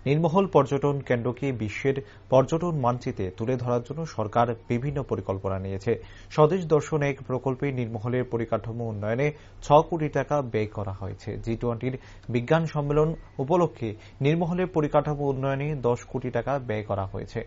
নীরমহল পর্যটন কেন্দ্রকে বিশ্বের পর্যটন মানচিত্রে তুলে ধরার জন্য সরকার বিভিন্ন পরিকল্পনা নিয়েছে। স্বদেশ দর্শন এক প্রকল্পে নীরমহলের পরিকাঠামো উন্নয়নে ৬ কোটি টাকা ব্যয় করা হয়েছে। জি20 বিজ্ঞান সম্মেলন উপলক্ষে নীরমহলের পরিকাঠামো উন্নয়নে ১০ কোটি টাকা ব্যয় করা হয়েছে।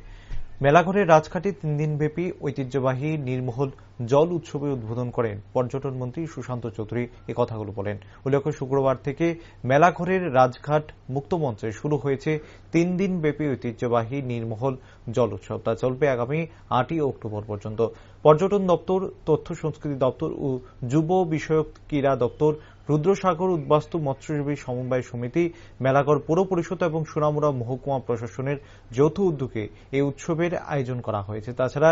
মেলাঘরের রাজঘাটে ৩ দিনব্যাপী ঐতিহ্যবাহী নীরমহল জল উৎসবে উদ্বোধন করেন পর্যটন মন্ত্রী সুশান্ত চৌধুরী। এ কথাগুলো বলেন। উল্লেখ্য, শুক্রবার থেকে মেলাঘরের রাজঘাট মুক্তমঞ্চে শুরু হয়েছে ৩ দিনব্যাপী ঐতিহ্যবাহী নীরমহল জল উৎসব। তা চলবে আগামী ৮ই অক্টোবর পর্যন্ত। পর্যটন দপ্তর, তথ্য সংস্কৃতি দপ্তর ও যুব বিষয়ক ক্রীড়া দপ্তর, রুদ্রসাগর উদ্বাস্তু মৎস্যজীবী সমবায় সমিতি, মেলাঘর পৌর পরিষদ এবং সোনামুড়া মহকুমা প্রশাসনের যৌথ উদ্যোগে এই উৎসবের আয়োজন করা হয়েছে। তাছাড়া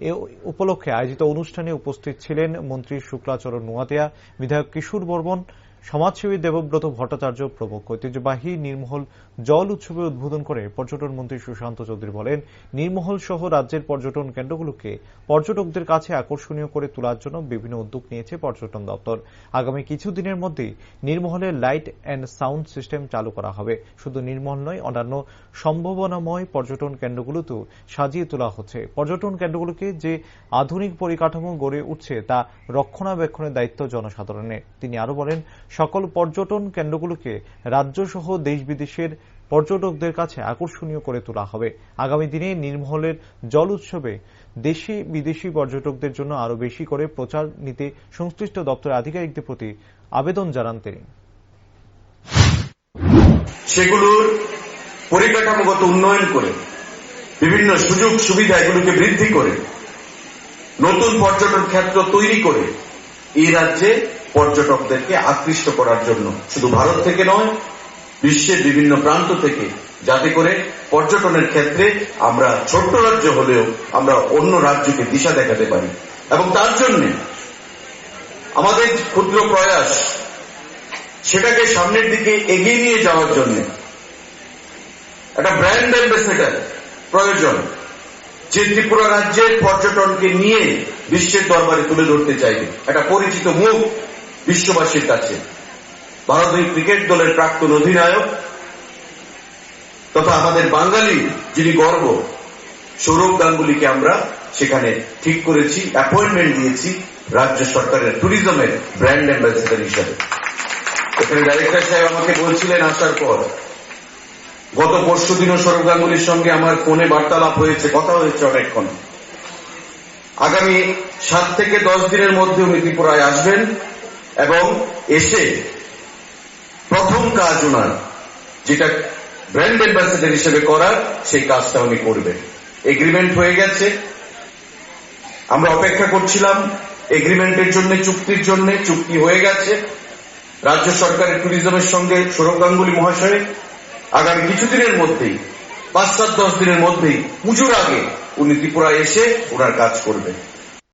এ উপলক্ষে আয়োজিত অনুষ্ঠানে উপস্থিত ছিলেন মন্ত্রী শুক্লাচরণ নোয়াতিয়া, বিধায়ক কিশোর বর্মন, সমাজসেবী দেবব্রত ভট্টাচার্য প্রমুখ। ঐতিহ্যবাহী নীরমহল জল উৎসবে উদ্বোধন করে পর্যটন মন্ত্রী সুশান্ত চৌধুরী বলেন, নীরমহল সহ রাজ্যের পর্যটন কেন্দ্রগুলোকে পর্যটকদের কাছে আকর্ষণীয় করে তোলার জন্য বিভিন্ন উদ্যোগ নিয়েছে পর্যটন দপ্তর। আগামী কিছুদিনের মধ্যেই নীরমহলের লাইট অ্যান্ড সাউন্ড সিস্টেম চালু করা হবে। শুধু নীরমহল নয়, অন্যান্য সম্ভাবনাময় পর্যটন কেন্দ্রগুলোতেও সাজিয়ে তোলা হচ্ছে। পর্যটন কেন্দ্রগুলোকে যে আধুনিক পরিকাঠামো গড়ে উঠছে তা রক্ষণাবেক্ষণের দায়িত্ব জনসাধারণের। তিনি আরো বলেন, সকল পর্যটন কেন্দ্রগুলোকে রাজ্য সহ দেশ বিদেশের পর্যটকদের কাছে আকর্ষণীয় করে তোলা হবে। আগামী দিনে নীরমহলের জল উৎসবে দেশি বিদেশি পর্যটকদের জন্য আরো বেশি করে প্রচার নিতে সংশ্লিষ্ট দপ্তরের আধিকারিকদের প্রতি আবেদন জানান তিনি। সেগুলোর পরিকাঠামোগত উন্নয়ন করে বিভিন্ন সুযোগ সুবিধা এগুলোকে বৃদ্ধি করে নতুন পর্যটন ক্ষেত্র তৈরি করে এই রাজ্যে পর্যটকদেরকে আকৃষ্ট করার জন্য শুধু ভারত থেকে নয়, বিশ্বের বিভিন্ন প্রান্ত থেকে, যাতে করে পর্যটনের ক্ষেত্রে আমরা ছোট্ট রাজ্য হলেও আমরা অন্য রাজ্যকে দিশা দেখাতে পারি। এবং তার জন্য আমাদের ক্ষুদ্র প্রয়াস সেটাকে সামনের দিকে এগিয়ে নিয়ে যাওয়ার জন্য একটা ব্র্যান্ড অ্যাম্বাসেডর প্রয়োজন, যে ত্রিপুরা রাজ্যের পর্যটনকে নিয়ে বিশ্বের দরবারে তুলে ধরতে চাইবে। একটা পরিচিত মুখ বিশ্ববাসীর কাছে। ভারতীয় ক্রিকেট দলের প্রাক্তন অধিনায়ক তথা আমাদের বাঙালি যিনি গর্ব, সৌরভ গাঙ্গুলিকে আমরা সেখানে ঠিক করেছি, অ্যাপয়েন্টমেন্ট দিয়েছি রাজ্য সরকারের ট্যুরিজমের ব্র্যান্ড অ্যাম্বাসেডর হিসাবে। এখানে ডাইরেক্টর সাহেব আমাকে বলছিলেন আসার পর, গত পরশু দিনও সৌরভ গাঙ্গুলির সঙ্গে আমার ফোনে বার্তালাপ হয়েছে, কথা হয়েছে অনেকক্ষণ। আগামী 7 থেকে 10 দিনের মধ্যে উনি ত্রিপুরায় আসবেন এবং এসে প্রথম কাজ ওনার যেটা ব্র্যান্ড অ্যাম্বাসেডর হিসেবে করার, সেই কাজটা উনি করবেন। এগ্রিমেন্ট হয়ে গেছে, আমরা অপেক্ষা করছিলাম এগ্রিমেন্টের জন্য, চুক্তির জন্য। চুক্তি হয়ে গেছে রাজ্য সরকারের ট্যুরিজমের সঙ্গে সৌরভ গাঙ্গুলি মহাশয়। আগামী কিছুদিনের মধ্যেই, 5-7-10 দিনের মধ্যেই, পুজোর আগে উনি ত্রিপুরায় এসে ওনার কাজ করবেন।